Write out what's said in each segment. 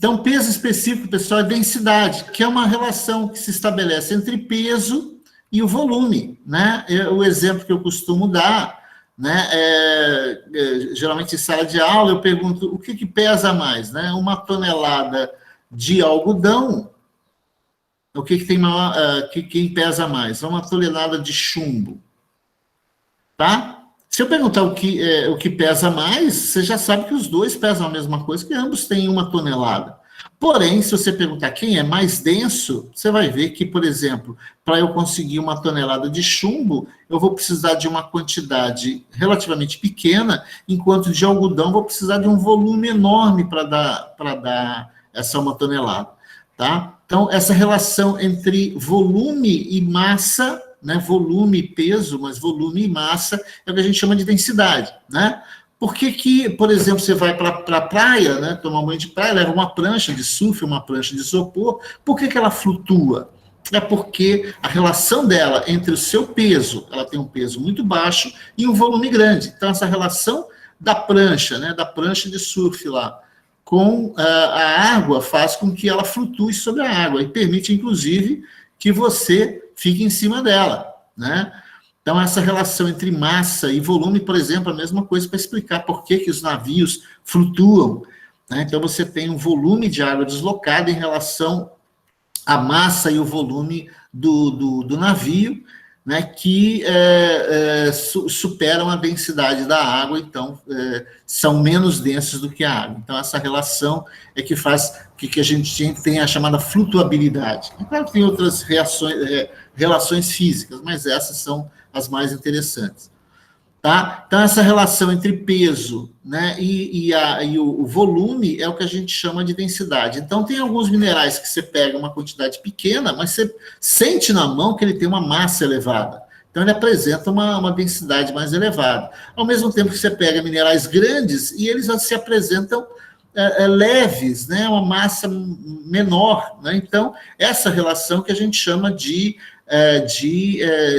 Então, peso específico, pessoal, é densidade, que é uma relação que se estabelece entre peso e o volume, né? O exemplo que eu costumo dar, né, geralmente em sala de aula, eu pergunto o que pesa mais, né? Uma tonelada de algodão, o que tem maior, quem pesa mais? Uma tonelada de chumbo, tá? Se eu perguntar o que pesa mais, você já sabe que os dois pesam a mesma coisa, que ambos têm 1 tonelada. Porém, se você perguntar quem é mais denso, você vai ver que, por exemplo, para eu conseguir 1 tonelada de chumbo, eu vou precisar de uma quantidade relativamente pequena, enquanto de algodão vou precisar de um volume enorme para dar essa 1 tonelada, tá? Então, essa relação entre volume e massa, né, volume e peso, mas volume e massa é o que a gente chama de densidade, né? Por que, por exemplo, você vai para a praia, né, tomar um banho de praia, leva uma prancha de surf, uma prancha de isopor, por que ela flutua? É porque a relação dela entre o seu peso, ela tem um peso muito baixo e um volume grande. Então, essa relação da prancha, né, da prancha de surf lá, com a água faz com que ela flutue sobre a água e permite, inclusive, que você fique em cima dela, né? Então, essa relação entre massa e volume, por exemplo, é a mesma coisa para explicar por que os navios flutuam, né? Então, você tem um volume de água deslocado em relação à massa e o volume do navio, né, que superam a densidade da água, então são menos densos do que a água. Então, essa relação é que faz que a gente tenha a chamada flutuabilidade. É claro que tem outras relações físicas, mas essas são as mais interessantes. Tá? Então, essa relação entre peso, né, e o volume é o que a gente chama de densidade. Então, tem alguns minerais que você pega uma quantidade pequena, mas você sente na mão que ele tem uma massa elevada. Então, ele apresenta uma densidade mais elevada. Ao mesmo tempo que você pega minerais grandes e eles se apresentam leves, né, uma massa menor. Né? Então, essa relação que a gente chama de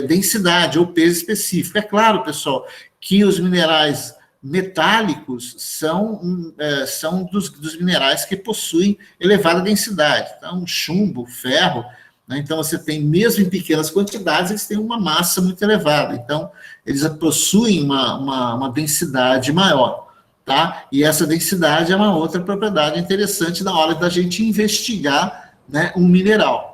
densidade ou peso específico. É claro, pessoal, que os minerais metálicos são dos minerais que possuem elevada densidade. Então, chumbo, ferro, né? Então você tem, mesmo em pequenas quantidades, eles têm uma massa muito elevada. Então, eles possuem uma densidade maior. Tá? E essa densidade é uma outra propriedade interessante na hora da gente investigar, né, um mineral.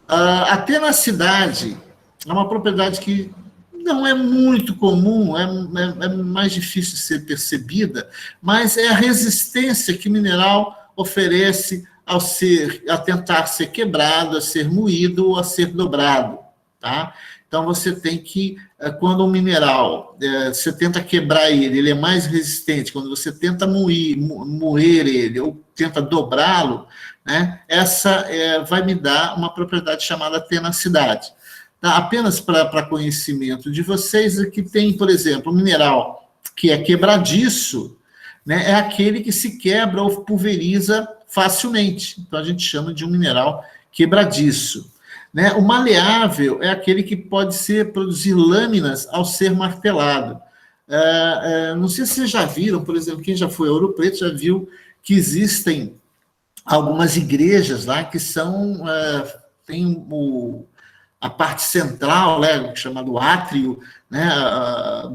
A tenacidade é uma propriedade que não é muito comum, é mais difícil de ser percebida, mas é a resistência que o mineral oferece a tentar ser quebrado, a ser moído ou a ser dobrado. Tá? Então, você tem que, quando um mineral, você tenta quebrar ele é mais resistente, quando você tenta moer ele ou tenta dobrá-lo, né, essa vai me dar uma propriedade chamada tenacidade. Tá? Apenas para conhecimento de vocês, aqui tem, por exemplo, um mineral que é quebradiço, né, é aquele que se quebra ou pulveriza facilmente. Então, a gente chama de um mineral quebradiço. Né? O maleável é aquele que pode produzir lâminas ao ser martelado. Não sei se vocês já viram, por exemplo, quem já foi a Ouro Preto já viu que existem algumas igrejas lá que tem a parte central, né, chamado átrio, né,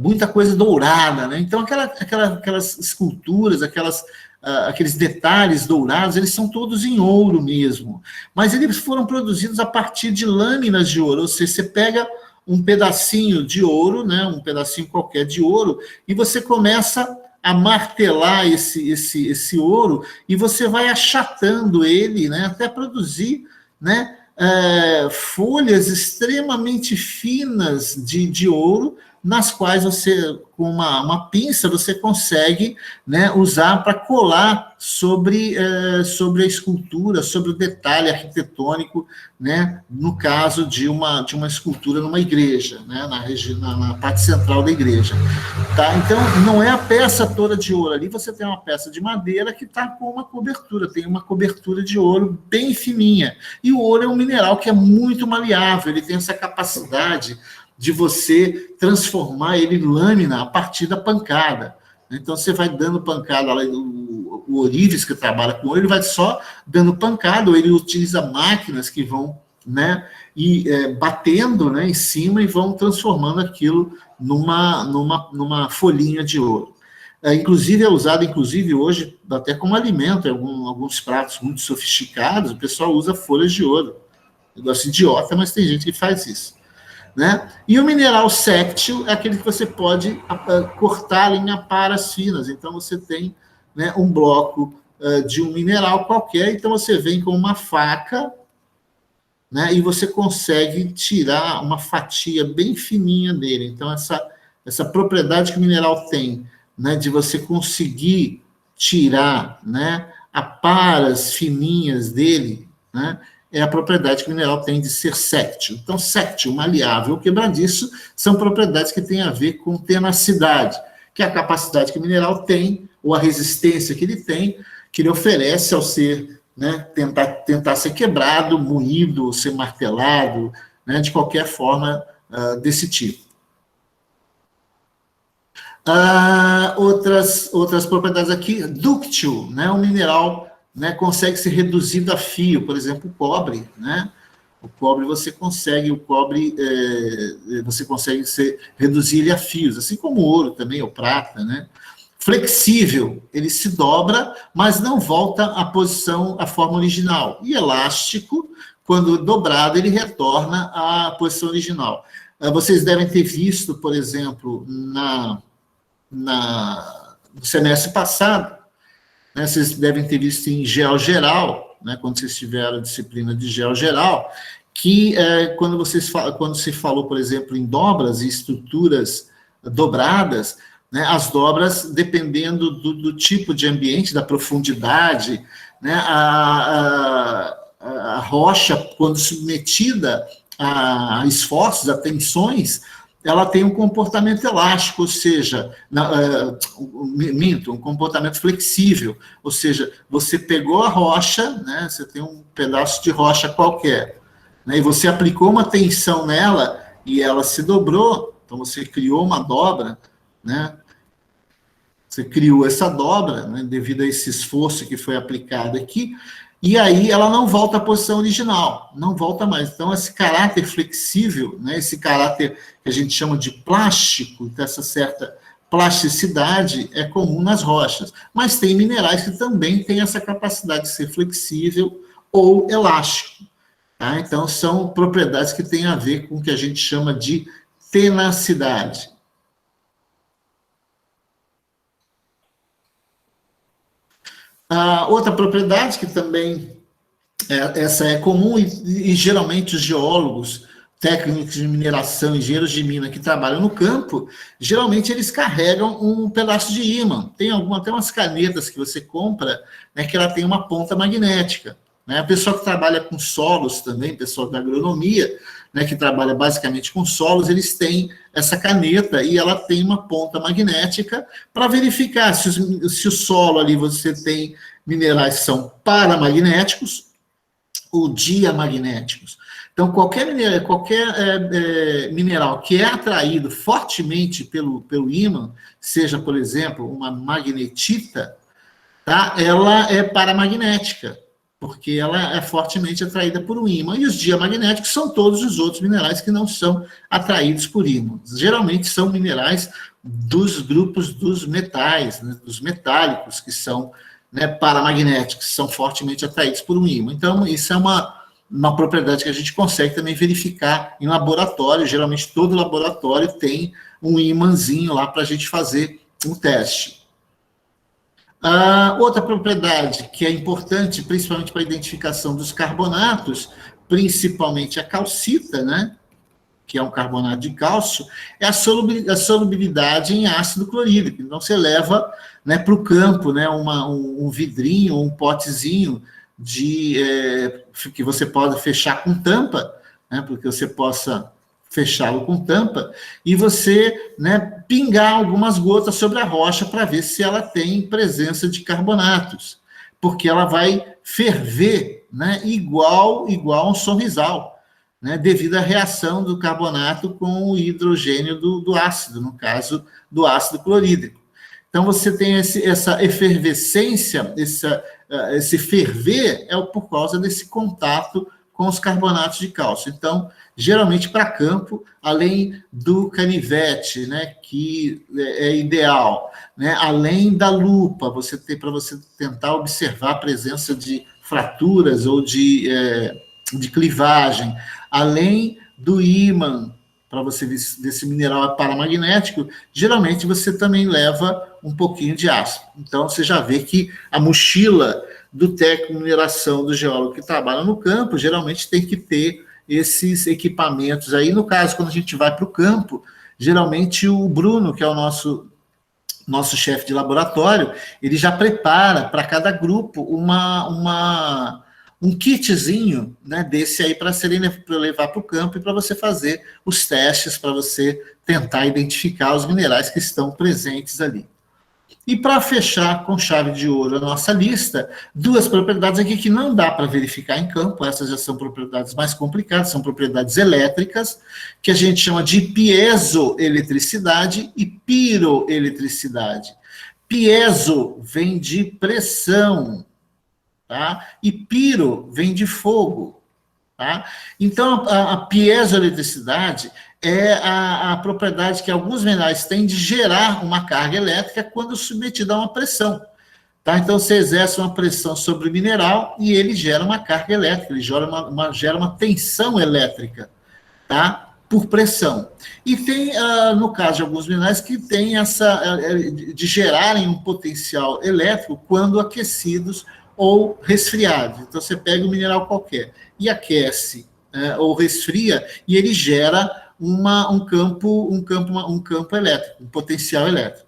muita coisa dourada, né? Então aquelas esculturas, aqueles detalhes dourados, eles são todos em ouro mesmo, mas eles foram produzidos a partir de lâminas de ouro, ou seja, você pega um pedacinho de ouro, né, um pedacinho qualquer de ouro, e você começa a martelar esse ouro, e você vai achatando ele, né, até produzir, né, folhas extremamente finas de ouro, nas quais você, com uma pinça, você consegue, né, usar para colar sobre a escultura, sobre o detalhe arquitetônico, né, no caso de uma escultura numa igreja, né, na parte central da igreja. Tá? Então, não é a peça toda de ouro ali, você tem uma peça de madeira que está com uma cobertura, tem uma cobertura de ouro bem fininha. E o ouro é um mineral que é muito maleável, ele tem essa capacidade de você transformar ele em lâmina a partir da pancada. Então, você vai dando pancada, o Orives, que trabalha com ouro, ele vai só dando pancada, ou ele utiliza máquinas que vão, né, batendo, né, em cima e vão transformando aquilo numa folhinha de ouro. Inclusive, é usado, inclusive, hoje, até como alimento, em alguns pratos muito sofisticados, o pessoal usa folhas de ouro. Negócio idiota, mas tem gente que faz isso. Né? E o mineral séptil é aquele que você pode cortar em aparas finas. Então, você tem, né, um bloco de um mineral qualquer, então você vem com uma faca, né, e você consegue tirar uma fatia bem fininha dele. Então, essa propriedade que o mineral tem, né, de você conseguir tirar, né, aparas fininhas dele, né, é a propriedade que o mineral tem de ser séptil. Então, séptil, maleável, quebradiço, são propriedades que têm a ver com tenacidade, que é a capacidade que o mineral tem, ou a resistência que ele tem, que ele oferece ao ser, né, tentar ser quebrado, moído, ser martelado, né, de qualquer forma desse tipo. Outras propriedades aqui, dúctil, né, um mineral, né, consegue ser reduzido a fio, por exemplo, o cobre, né? O cobre você consegue reduzir ele a fios, assim como o ouro também, ou prata, né? Flexível, ele se dobra, mas não volta à forma original. E elástico, quando dobrado, ele retorna à posição original. Vocês devem ter visto, por exemplo, no semestre passado, né, vocês devem ter visto em GeoGeral, né, quando vocês tiveram a disciplina de GeoGeral, que quando se falou, por exemplo, em dobras e estruturas dobradas, né, as dobras, dependendo do tipo de ambiente, da profundidade, né, a rocha, quando submetida a esforços, a tensões, ela tem um comportamento elástico, ou seja, um comportamento flexível, ou seja, você pegou a rocha, né, você tem um pedaço de rocha qualquer, né, e você aplicou uma tensão nela e ela se dobrou, então você criou uma dobra, né, você criou essa dobra, né, devido a esse esforço que foi aplicado aqui, e aí ela não volta à posição original, não volta mais. Então, esse caráter flexível, né, esse caráter que a gente chama de plástico, dessa certa plasticidade, é comum nas rochas. Mas tem minerais que também têm essa capacidade de ser flexível ou elástico. Tá? Então, são propriedades que têm a ver com o que a gente chama de tenacidade. Outra propriedade que também essa é comum e geralmente os geólogos, técnicos de mineração, engenheiros de mina que trabalham no campo, geralmente eles carregam um pedaço de ímã. Tem até umas canetas que você compra, né, que ela tem uma ponta magnética. Né? A pessoa que trabalha com solos também, pessoal da agronomia, né, que trabalha basicamente com solos, eles têm essa caneta e ela tem uma ponta magnética para verificar se o solo ali você tem minerais que são paramagnéticos ou diamagnéticos. Então, qualquer mineral que é atraído fortemente pelo ímã, seja, por exemplo, uma magnetita, tá? Ela é paramagnética, porque ela é fortemente atraída por um ímã. E os diamagnéticos são todos os outros minerais que não são atraídos por ímãs. Geralmente são minerais dos grupos dos metais, né, dos metálicos, que são, né, paramagnéticos, são fortemente atraídos por um ímã. Então, isso é uma propriedade que a gente consegue também verificar em laboratório. Geralmente, todo laboratório tem um ímãzinho lá para a gente fazer um teste. Outra propriedade que é importante, principalmente para a identificação dos carbonatos, principalmente a calcita, né, que é um carbonato de cálcio, é a solubilidade em ácido clorídrico. Então, você leva, né, para o campo, né, um vidrinho, um potezinho que você pode fechar com tampa, né, porque você possa fechá-lo com tampa, e você, né, pingar algumas gotas sobre a rocha para ver se ela tem presença de carbonatos, porque ela vai ferver, né, igual a um sorrisal, né, devido à reação do carbonato com o hidrogênio do ácido, no caso do ácido clorídrico. Então, você tem essa efervescência, esse ferver, por causa desse contato com os carbonatos de cálcio. Então, geralmente para campo, além do canivete, né, que é ideal, né, além da lupa, para você tentar observar a presença de fraturas ou de clivagem, além do ímã, para você ver se o mineral é paramagnético, geralmente você também leva um pouquinho de ácido. Então, você já vê que a mochila do técnico de mineração, do geólogo que trabalha no campo, geralmente tem que ter esses equipamentos aí. No caso, quando a gente vai para o campo, geralmente o Bruno, que é o nosso chefe de laboratório, ele já prepara para cada grupo um kitzinho, né, desse aí para levar para o campo e para você fazer os testes, para você tentar identificar os minerais que estão presentes ali. E para fechar com chave de ouro a nossa lista, duas propriedades aqui que não dá para verificar em campo, essas já são propriedades mais complicadas, são propriedades elétricas, que a gente chama de piezoeletricidade e piroeletricidade. Piezo vem de pressão, tá? E piro vem de fogo, tá? Então, a piezoeletricidade é a propriedade que alguns minerais têm de gerar uma carga elétrica quando submetido a uma pressão. Tá? Então, você exerce uma pressão sobre o mineral e ele gera uma carga elétrica, ele gera uma tensão elétrica, tá? Por pressão. E tem, no caso de alguns minerais, que tem de gerarem um potencial elétrico quando aquecidos ou resfriados. Então, você pega um mineral qualquer e aquece ou resfria, e ele gera um campo elétrico, um potencial elétrico,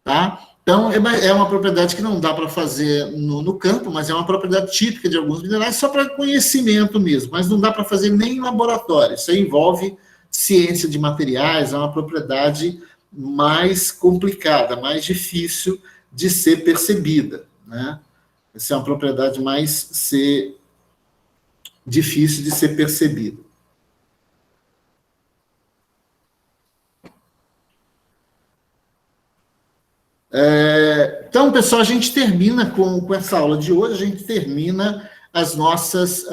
tá? Então, é uma propriedade que não dá para fazer no campo, mas é uma propriedade típica de alguns minerais, só para conhecimento mesmo, mas não dá para fazer nem em laboratório. Isso aí envolve ciência de materiais, é uma propriedade mais complicada, mais difícil de ser percebida, né? Essa é uma propriedade mais difícil de ser percebida. Então, pessoal, a gente termina com essa aula de hoje, a gente termina as nossas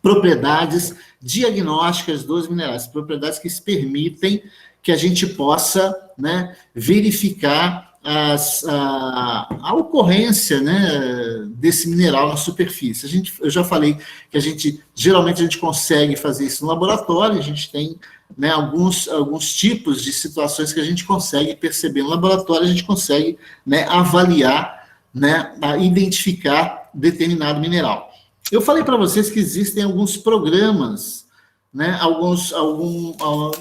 propriedades diagnósticas dos minerais, propriedades que permitem que a gente possa, né, verificar a ocorrência, né, desse mineral na superfície. Eu já falei que geralmente a gente consegue fazer isso no laboratório, a gente tem, né, alguns tipos de situações que a gente consegue perceber no laboratório, a gente consegue, né, avaliar, né, identificar determinado mineral. Eu falei para vocês que existem alguns programas, né,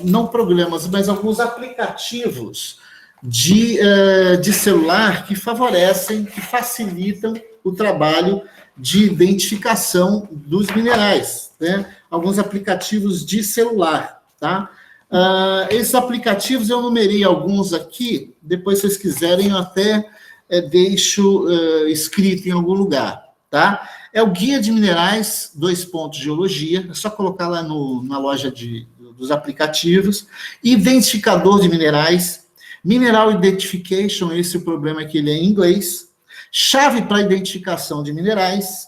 não programas, mas alguns aplicativos de celular que favorecem, que facilitam o trabalho de identificação dos minerais, né? Alguns aplicativos de celular, tá? Esses aplicativos eu numerei alguns aqui, depois se vocês quiserem eu até deixo escrito em algum lugar, tá? É o Guia de Minerais, Geologia, é só colocar lá na loja dos aplicativos. Identificador de minerais, Mineral Identification, esse é o problema que ele é em inglês. Chave para identificação de minerais,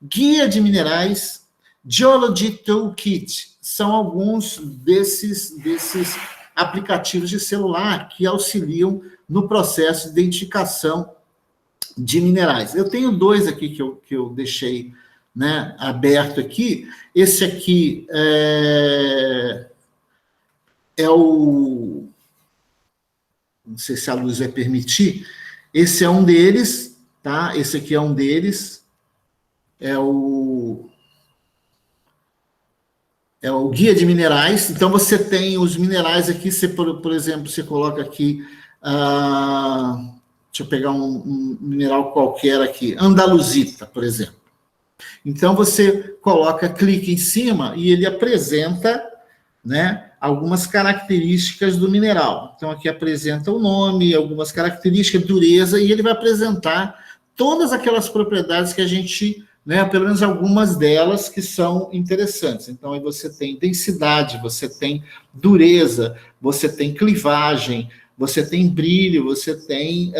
Guia de Minerais, Geology Toolkit, são alguns desses aplicativos de celular que auxiliam no processo de identificação de minerais. Eu tenho dois aqui que eu deixei, né, aberto aqui. Esse aqui é o... Não sei se a luz vai permitir. Esse é um deles, tá? Esse aqui é um deles. É o Guia de Minerais. Então, você tem os minerais aqui, por exemplo, você coloca aqui... deixa eu pegar um mineral qualquer aqui, andaluzita, por exemplo. Então, você clica em cima e ele apresenta, né, algumas características do mineral. Então, aqui apresenta o nome, algumas características, dureza, e ele vai apresentar todas aquelas propriedades que a gente, né, pelo menos algumas delas que são interessantes. Então, aí você tem densidade, você tem dureza, você tem clivagem, você tem brilho, você tem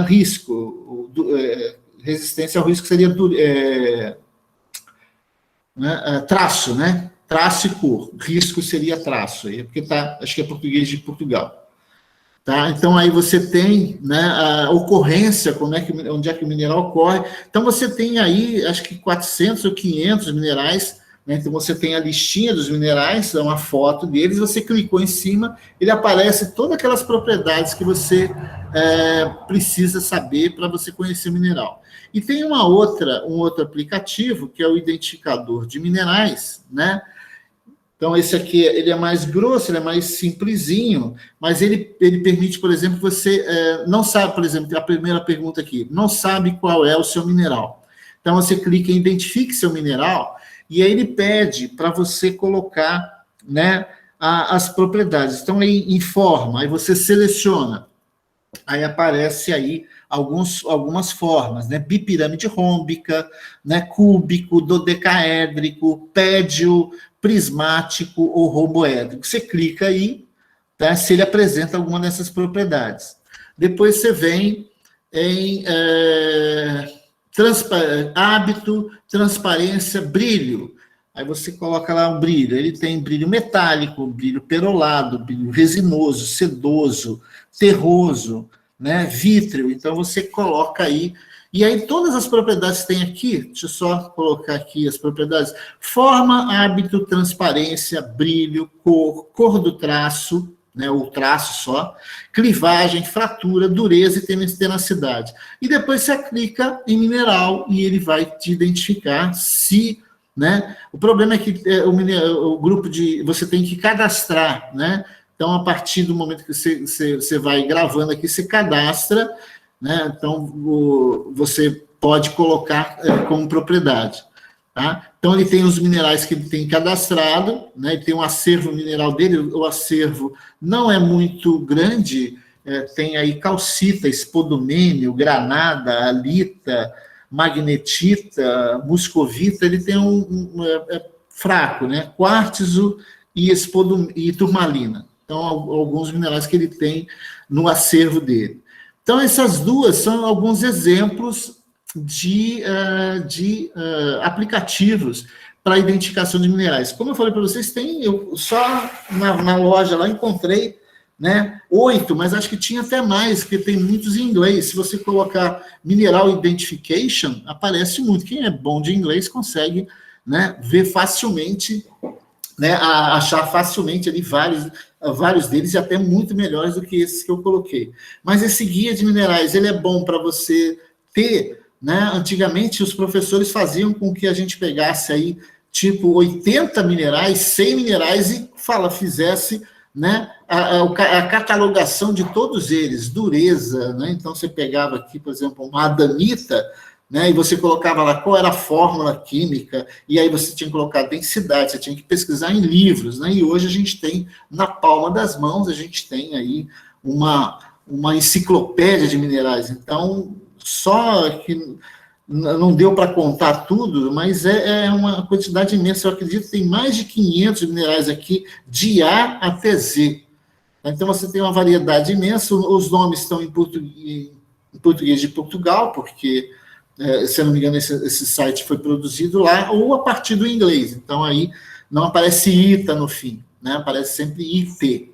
risco. Resistência ao risco seria traço, né? Traço e cor. Risco seria traço, aí, porque acho que é português de Portugal. Tá? Então, aí você tem, né, a ocorrência, onde é que o mineral ocorre. Então, você tem aí, acho que 400 ou 500 minerais, né? Então, você tem a listinha dos minerais, uma foto deles, você clicou em cima, ele aparece todas aquelas propriedades que você precisa saber para você conhecer o mineral. E tem um outro aplicativo, que é o identificador de minerais, né? Então, esse aqui, ele é mais grosso, ele é mais simplesinho, mas ele permite, por exemplo, você não sabe, por exemplo, a primeira pergunta aqui, não sabe qual é o seu mineral. Então, você clica em identifique seu mineral, e aí ele pede para você colocar, né, as propriedades. Então, aí informa, aí você seleciona, aí aparece aí algumas formas, né? Bipirâmide rômbica, né? Cúbico, dodecaédrico, pédio, prismático ou romboédrico. Você clica aí, tá? Se ele apresenta alguma dessas propriedades. Depois você vem em hábito, transparência, brilho. Aí você coloca lá um brilho. Ele tem brilho metálico, brilho perolado, brilho resinoso, sedoso, terroso, né, vítreo. Então você coloca aí, e aí todas as propriedades que tem aqui, deixa eu só colocar aqui as propriedades: forma, hábito, transparência, brilho, cor do traço, né, o traço só, clivagem, fratura, dureza e tenacidade. E depois você clica em mineral e ele vai te identificar se, né, o problema é que o grupo você tem que cadastrar, né? Então, a partir do momento que você vai gravando aqui, você cadastra, né? Então, você pode colocar como propriedade. Tá? Então, ele tem os minerais que ele tem cadastrado, né? Ele tem um acervo mineral dele, o acervo não é muito grande, tem aí calcita, espodumênio, granada, alita, magnetita, muscovita, ele tem fraco, né? Quartzo e turmalina. Então, alguns minerais que ele tem no acervo dele. Então, essas duas são alguns exemplos de aplicativos para identificação de minerais. Como eu falei para vocês, eu só na loja lá encontrei, né, 8, mas acho que tinha até mais, porque tem muitos em inglês. Se você colocar Mineral Identification, aparece muito. Quem é bom de inglês consegue, né, ver facilmente, né, achar facilmente ali vários deles, e até muito melhores do que esses que eu coloquei. Mas esse guia de minerais, ele é bom para você ter, né? Antigamente, os professores faziam com que a gente pegasse aí, tipo, 80 minerais, 100 minerais, e fizesse, né, a catalogação de todos eles, dureza, né? Então, você pegava aqui, por exemplo, uma adanita, né, e você colocava lá qual era a fórmula química, e aí você tinha que colocar densidade, você tinha que pesquisar em livros, né? E hoje a gente tem, na palma das mãos, a gente tem aí uma enciclopédia de minerais. Então, só que não deu para contar tudo, mas é uma quantidade imensa. Eu acredito que tem mais de 500 minerais aqui, de A até Z. Então, você tem uma variedade imensa. Os nomes estão em português de Portugal, porque, se eu não me engano, esse site foi produzido lá, ou a partir do inglês. Então, aí não aparece ITA no fim, né? Aparece sempre IT.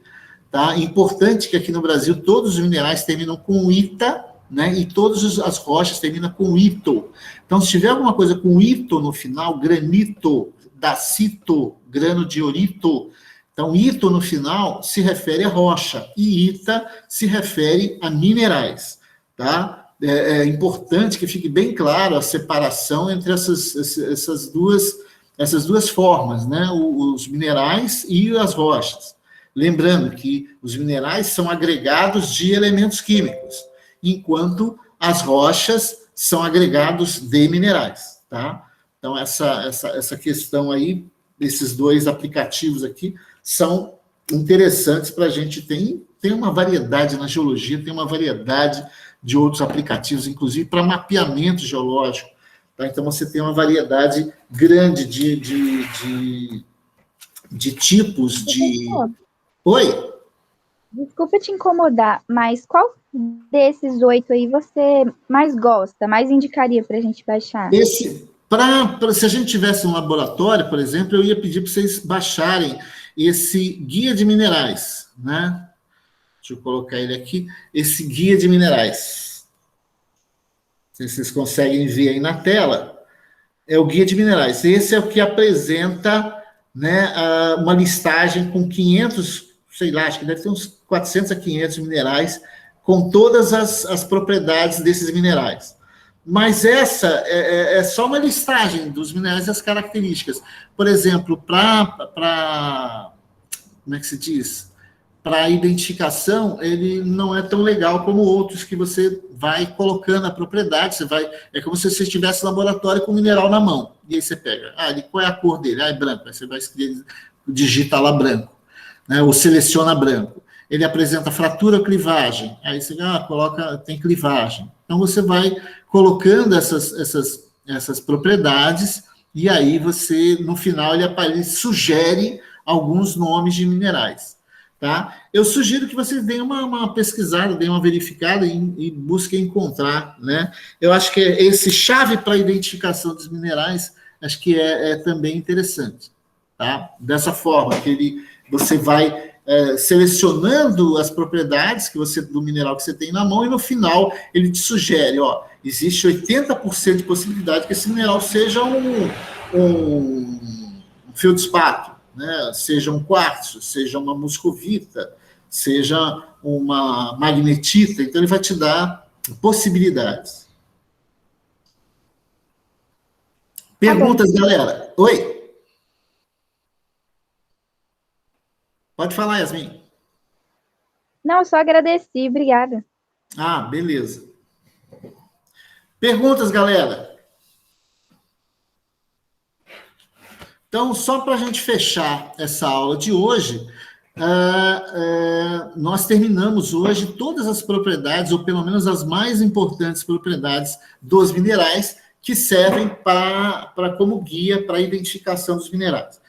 Tá? Importante que aqui no Brasil todos os minerais terminam com ITA, né? E todas as rochas terminam com ito. Então, se tiver alguma coisa com ito no final, granito, dacito, grano de orito, então ito no final se refere a rocha, e ita se refere a minerais. Tá? É importante que fique bem claro a separação entre essas duas formas, né? Os minerais e as rochas. Lembrando que os minerais são agregados de elementos químicos, enquanto as rochas são agregados de minerais, tá? Então, essa questão aí, esses dois aplicativos aqui, são interessantes para a gente ter. Tem uma variedade na geologia, tem uma variedade de outros aplicativos, inclusive para mapeamento geológico, tá? Então, você tem uma variedade grande de tipos de... Oi? Desculpa te incomodar, mas qual desses 8 aí você mais gosta, mais indicaria para a gente baixar? Se a gente tivesse um laboratório, por exemplo, eu ia pedir para vocês baixarem esse guia de minerais, né? Deixa eu colocar ele aqui. Esse guia de minerais. Não sei se vocês conseguem ver aí na tela. É o guia de minerais. Esse é o que apresenta, né, uma listagem com 500, sei lá, acho que deve ter uns 400 a 500 minerais, com todas as propriedades desses minerais. Mas essa é só uma listagem dos minerais e as características. Por exemplo, como é que se diz? Para a identificação, ele não é tão legal como outros que você vai colocando a propriedade, é como se você estivesse no laboratório com o mineral na mão, e aí você pega, qual é a cor dele? É branco, aí você vai escrever, digita lá branco, né, ou seleciona branco. Ele apresenta fratura ou clivagem, aí você coloca, tem clivagem. Então você vai colocando essas propriedades, e aí você, no final, ele sugere alguns nomes de minerais. Tá? Eu sugiro que vocês deem uma pesquisada, deem uma verificada e busquem encontrar, né? Eu acho que esse chave para a identificação dos minerais, acho que é também interessante, tá? Dessa forma, você vai selecionando as propriedades do mineral que você tem na mão e no final ele te sugere, existe 80% de possibilidade que esse mineral seja um feldspato, né? Seja um quartzo, seja uma muscovita, seja uma magnetita, então ele vai te dar possibilidades. Perguntas, galera? Oi? Pode falar, Yasmin. Não, só agradeci, obrigada. Beleza. Perguntas, galera? Então, só para a gente fechar essa aula de hoje, nós terminamos hoje todas as propriedades, ou pelo menos as mais importantes propriedades dos minerais, que servem como guia para a identificação dos minerais.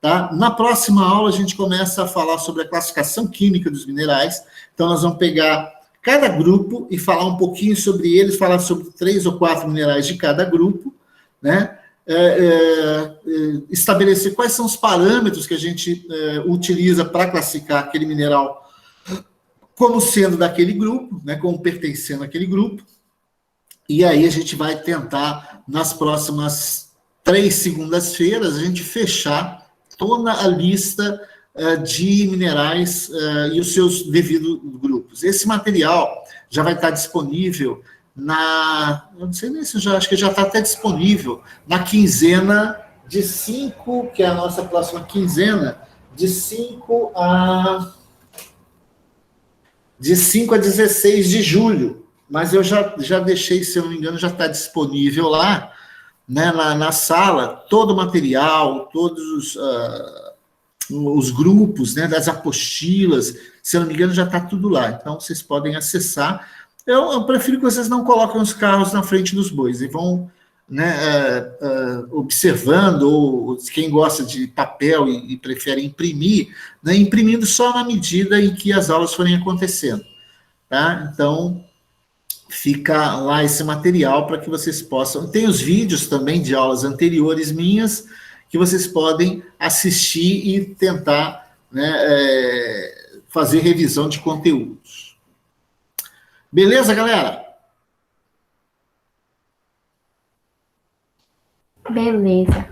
Tá? Na próxima aula, a gente começa a falar sobre a classificação química dos minerais. Então, nós vamos pegar cada grupo e falar um pouquinho sobre eles, falar sobre 3 ou 4 minerais de cada grupo, né? Estabelecer quais são os parâmetros que a gente utiliza para classificar aquele mineral como sendo daquele grupo, né, como pertencendo àquele grupo, e aí a gente vai tentar, nas próximas 3 segundas-feiras, a gente fechar toda a lista de minerais e os seus devidos grupos. Esse material já vai estar disponível eu não sei nem se acho que já está até disponível na quinzena de 5, que é a nossa próxima quinzena, de 5 a 16 de julho. Mas eu já deixei, se eu não me engano, já está disponível lá, né, na sala, todo o material, todos os grupos, né, das apostilas, se eu não me engano, já está tudo lá. Então, vocês podem acessar. Eu prefiro que vocês não coloquem os carros na frente dos bois e vão, né, observando, ou quem gosta de papel e prefere imprimir, né, imprimindo só na medida em que as aulas forem acontecendo. Tá? Então, fica lá esse material para que vocês possam... Tem os vídeos também de aulas anteriores minhas, que vocês podem assistir e tentar, né, fazer revisão de conteúdos. Beleza, galera? Beleza.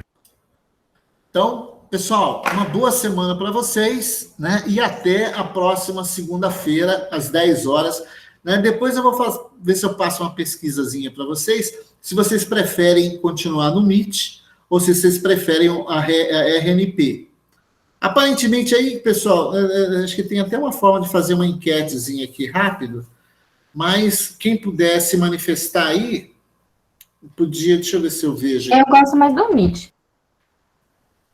Então, pessoal, uma boa semana para vocês, né? E até a próxima segunda-feira, às 10 horas. Né? Depois eu vou ver se eu passo uma pesquisazinha para vocês, se vocês preferem continuar no Meet ou se vocês preferem a RNP. Aparentemente aí, pessoal, acho que tem até uma forma de fazer uma enquetezinha aqui rápido, mas quem puder se manifestar aí, podia, deixa eu ver se eu vejo. Eu gosto mais do Meet.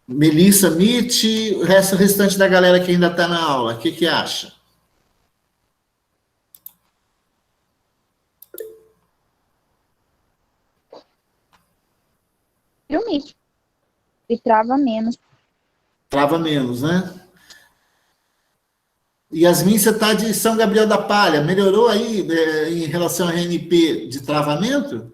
Melissa, Meet, o restante da galera que ainda está na aula, o que acha? E o Meet. E trava menos. Trava menos, né? Yasmin, você está de São Gabriel da Palha. Melhorou aí em relação a RNP de travamento?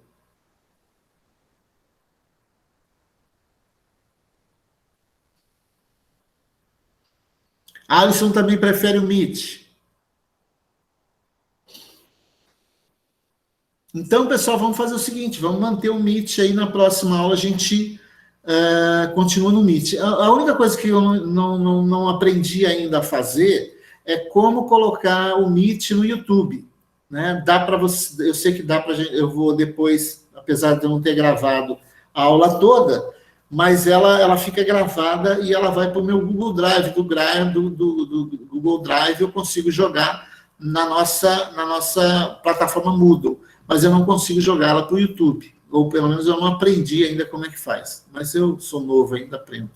Alisson também prefere o Meet. Então, pessoal, vamos fazer o seguinte, vamos manter o Meet aí na próxima aula, a gente continua no Meet. A única coisa que eu não aprendi ainda a fazer é como colocar o Meet no YouTube, né? Dá para você, eu sei que dá para gente, eu vou depois, apesar de eu não ter gravado a aula toda, mas ela fica gravada e ela vai para o meu Google Drive, do Google Drive, eu consigo jogar na nossa plataforma Moodle, mas eu não consigo jogar ela para o YouTube, ou pelo menos eu não aprendi ainda como é que faz, mas eu sou novo ainda, aprendo.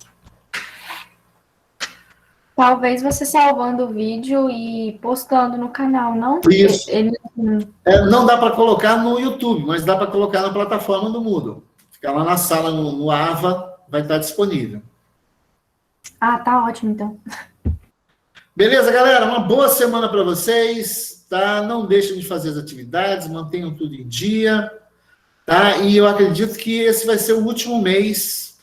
Talvez você salvando o vídeo e postando no canal, não? Isso. Ele... Não dá para colocar no YouTube, mas dá para colocar na plataforma do Moodle. Fica lá na sala, no Ava, vai estar disponível. Ah, tá ótimo, então. Beleza, galera? Uma boa semana para vocês, tá? Não deixem de fazer as atividades, mantenham tudo em dia, tá? E eu acredito que esse vai ser o último mês.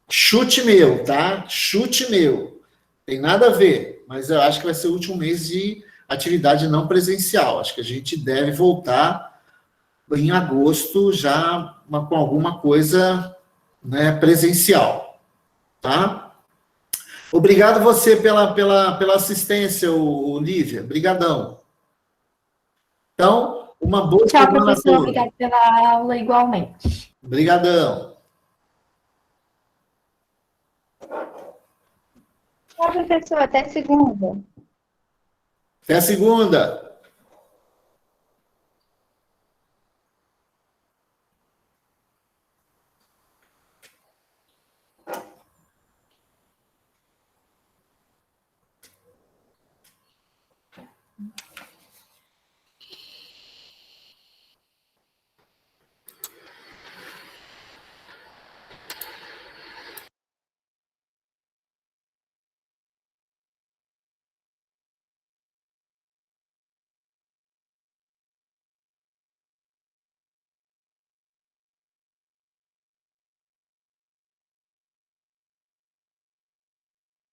Chute meu, tá? Chute meu. Tem nada a ver, mas eu acho que vai ser o último mês de atividade não presencial. Acho que a gente deve voltar em agosto já com alguma coisa, né, presencial, tá? Obrigado você pela assistência, Lívia. Obrigadão. Então, uma boa Tchau, semana a professor. todos. Obrigada pela aula igualmente. Obrigadão. Tchau, professor. Até segunda. Até segunda.